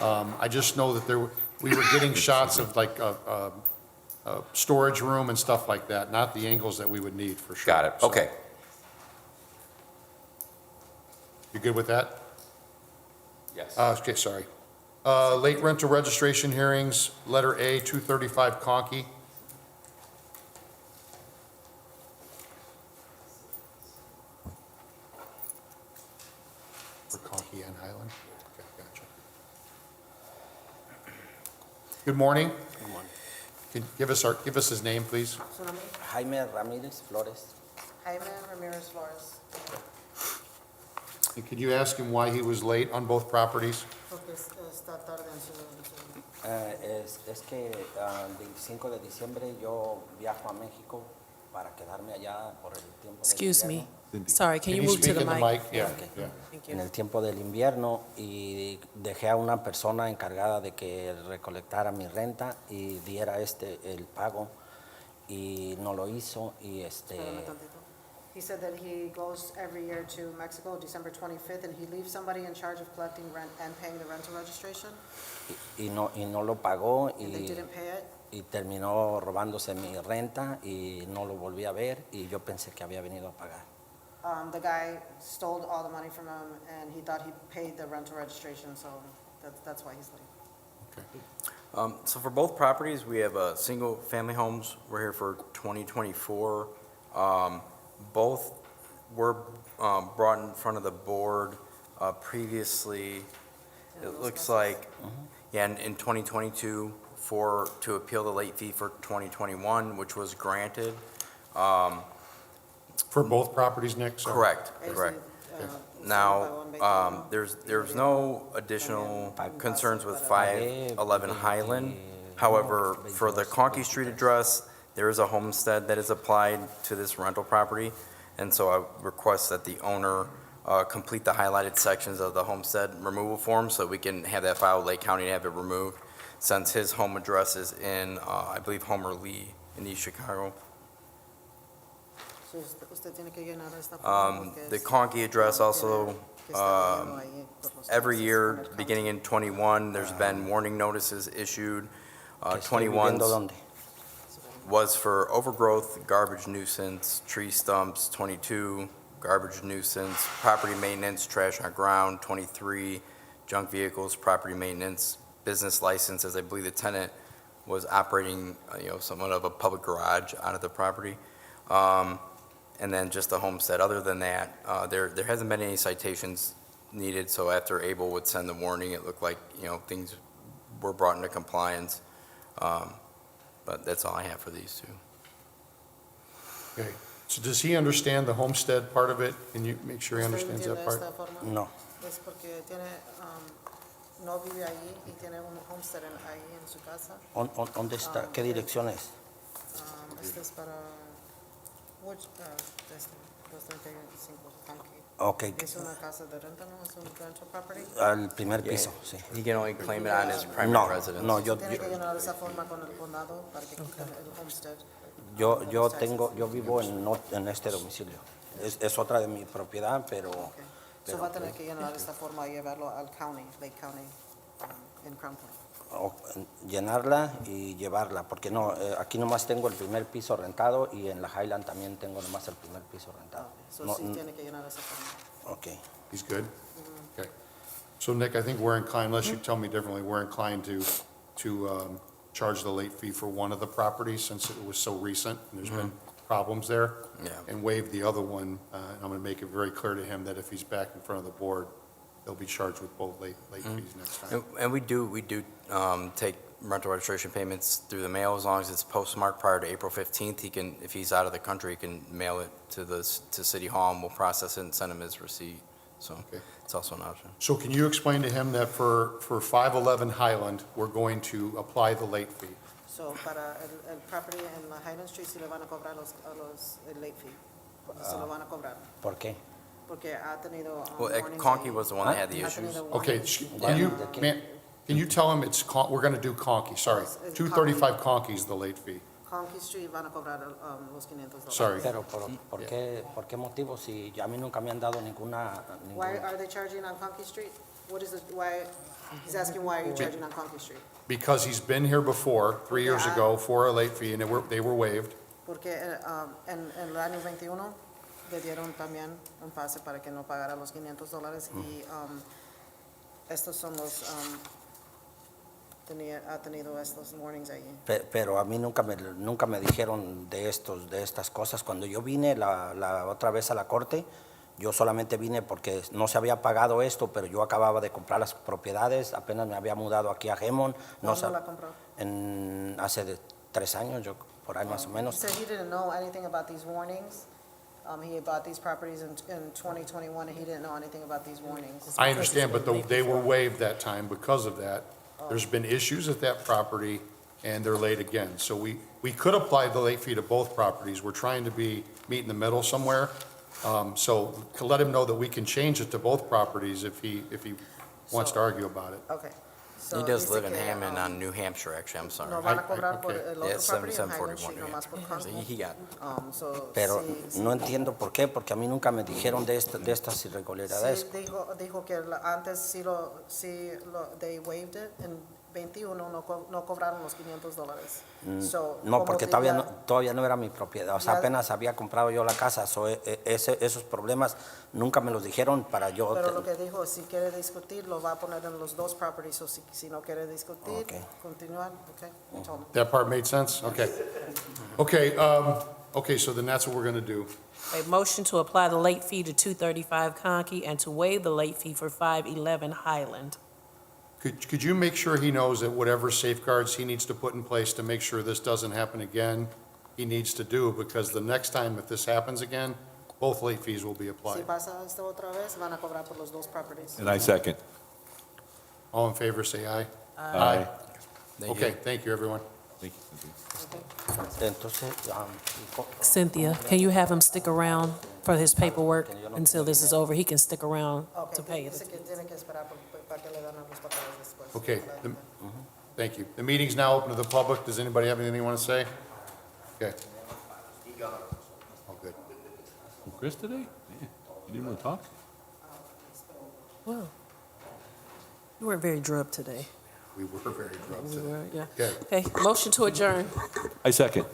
I just know that we were getting shots of like a storage room and stuff like that, not the angles that we would need for sure. Got it, So, okay. You good with that? Yes. Okay, sorry. Late rental registration hearings, letter A, 235 Conkey. For Conkey and Highland? Okay, gotcha. Good morning. Good morning. Can you give us his name, please? Jaime Ramírez Flores. Jaime Ramirez Flores. And could you ask him why he was late on both properties? Es que del 5 de diciembre yo viajo a México para quedarme allá por el tiempo del Excuse me. invierno. Sorry, can you move to speak the in the mic? mic? Yeah, Okay. yeah. Thank En you. el tiempo del invierno y dejé a una persona encargada de que recolectara mi renta y diera el pago y no lo hizo y He said that he goes every year to Mexico, December 25th, and he leaves somebody in charge of collecting rent and paying the rental registration, y no lo pagó and they y didn't pay it. y terminó robándose mi renta y no lo volví a ver y yo pensé que había venido a pagar. The guy stole all the money from him, and he thought he paid the rental registration, so that's why he's late. So for both properties, we have single-family homes. We're here for 2024. Both were brought in front of the board previously. It looks like, yeah, in 2022 to appeal the late fee for 2021, which was granted. For both properties, Nick? Sorry. Correct. Now, there's no additional concerns with 511 Highland. However, for the Conkey Street address, there is a homestead that is applied to this rental property, and so I request that the owner complete the highlighted sections of the homestead removal form so we can have that filed with Lake County and have it removed, since his home address is in, I believe, Homer Lee in East Chicago. So usted tiene que llenar esta forma porque The es- Conkey address also, que está viviendo ahí por los every taxes year, con el county. beginning in '21, there's been warning notices issued. Que estoy 21 viviendo ¿dónde? was for overgrowth, garbage nuisance, tree stumps. 22, garbage nuisance, property maintenance, trash on ground. 23, junk vehicles, property maintenance, business license, as I believe the tenant was operating, somewhat of a public garage out of the property. And then just the homestead. Other than that, there hasn't been any citations needed, so after Abel would send the warning, it looked like, things were brought into compliance. But that's all I have for these two. Okay. So does he understand the homestead part of it? Can you make sure he ¿Usted understands that entiende part? esta forma? No. Es porque no vive ahí y tiene un homestead ahí en su casa. ¿Dónde está? ¿Qué dirección es? Este es para, 235 Conkey. Ok, Es una casa de renta, ¿no? Es un rental property. al primer piso, sí. He can only claim it on his primary No, residence. no, Tiene que llenar esa forma con el condado para que quiten el homestead. yo vivo en este domicilio. Es otra de mi propiedad, pero So va a tener que llenar esta forma y llevarlo al county, Lake County, en Crown Point. llenarla y llevarla, porque no, aquí nomás tengo el primer piso rentado y en la Highland también tengo nomás el primer piso rentado. So No, sí tiene que llenar esa forma. ok. He's good? Okay. So Nick, I think we're inclined, unless you tell me differently, we're inclined to charge the late fee for one of the properties since it was so recent and there's been problems there. Yeah. And waive the other one. I'm going to make it very clear to him that if he's back in front of the board, they'll be charged with both late fees next time. And we do take rental registration payments through the mail as long as it's postmarked prior to April 15th. He can, if he's out of the country, he can mail it to City Hall and we'll process it and send him his receipt. So Okay. it's also an option. So can you explain to him that for 511 Highland, we're going to apply the late fee? So para el property en la Highland Street sí le van a cobrar el late fee. Se lo van a cobrar. ¿Por qué? Porque ha tenido Well, warnings Conkey ahí. was the one that had the Ha issues. tenido Okay, warnings. can you, Yeah. ma'am, can you tell him we're going to do Conkey, sorry. It's 235 Conkey is the late fee. Conkey Street van a cobrar los $500. Sorry. Pero ¿por qué motivo si a mí nunca me han dado ninguna Why are they charging on Conkey Street? What is it, why, he's asking why are you charging on Conkey Street? Because he's been here before, 3 years ago, for a late fee, and they were waived. Porque en el año 21, le dieron también un pase para que no pagara los $500 y estos son los, ha tenido estos warnings ahí. Pero a mí nunca me dijeron de estas cosas. Cuando yo vine la otra vez a la corte, yo solamente vine porque no se había pagado esto, pero yo acababa de comprar las propiedades, apenas me había mudado aquí a Hammond. ¿Cuándo la compró? Hace 3 años, yo por ahí más o He menos. said he didn't know anything about these warnings. He had bought these properties in 2021 and he didn't know anything about these warnings. I understand, but they were waived that time because of that. There's been issues at that property, and they're late again. So we could apply the late fee to both properties. We're trying to meet in the middle somewhere. So to let him know that we can change it to both properties if he wants to argue about it. Okay. So He does dice live in que, Hammond on New Hampshire, actually, I'm sorry. No van a cobrar por okay. el Yeah, otro property en Highland 7741, Street, nomás por So Constable. he got, So, Pero sí, no entiendo por qué, porque a mí nunca me dijeron de estas irregularidades. sí, dijo que antes they waived it, en 21 no cobraron los $500. So, No, como porque te todavía no era mi propiedad, o sea, Ya- apenas había comprado yo la casa, esos problemas nunca me los dijeron para yo. Pero lo que dijo, si quiere discutir, lo va a poner en los dos properties, o si no quiere discutir, Okay. continuar, okay? Told him. That part made sense? Okay. Okay, so then that's what we're going to do. A motion to apply the late fee to 235 Conkey and to waive the late fee for 511 Highland. Could you make sure he knows that whatever safeguards he needs to put in place to make sure this doesn't happen again, he needs to do, because the next time if this happens again, both late fees will be Si applied. pasa esto otra vez, van a cobrar por los dos properties. And I second. All in favor, say aye. Aye. Okay, thank you, everyone. Thank you. Entonces, Cynthia, can you have him stick around for his paperwork until this is over? He can stick around Okay, to pay dice it. que tiene que esperar para que le dan los papeles después. Okay, thank you. The meeting's now open to the public. Does anybody have anything they want to say? Okay. Oh, good. Chris today? Man, you didn't want to talk? Well, you weren't very drugged today. We were very drugged We today. were, yeah. Okay. Okay, motion to adjourn. I second.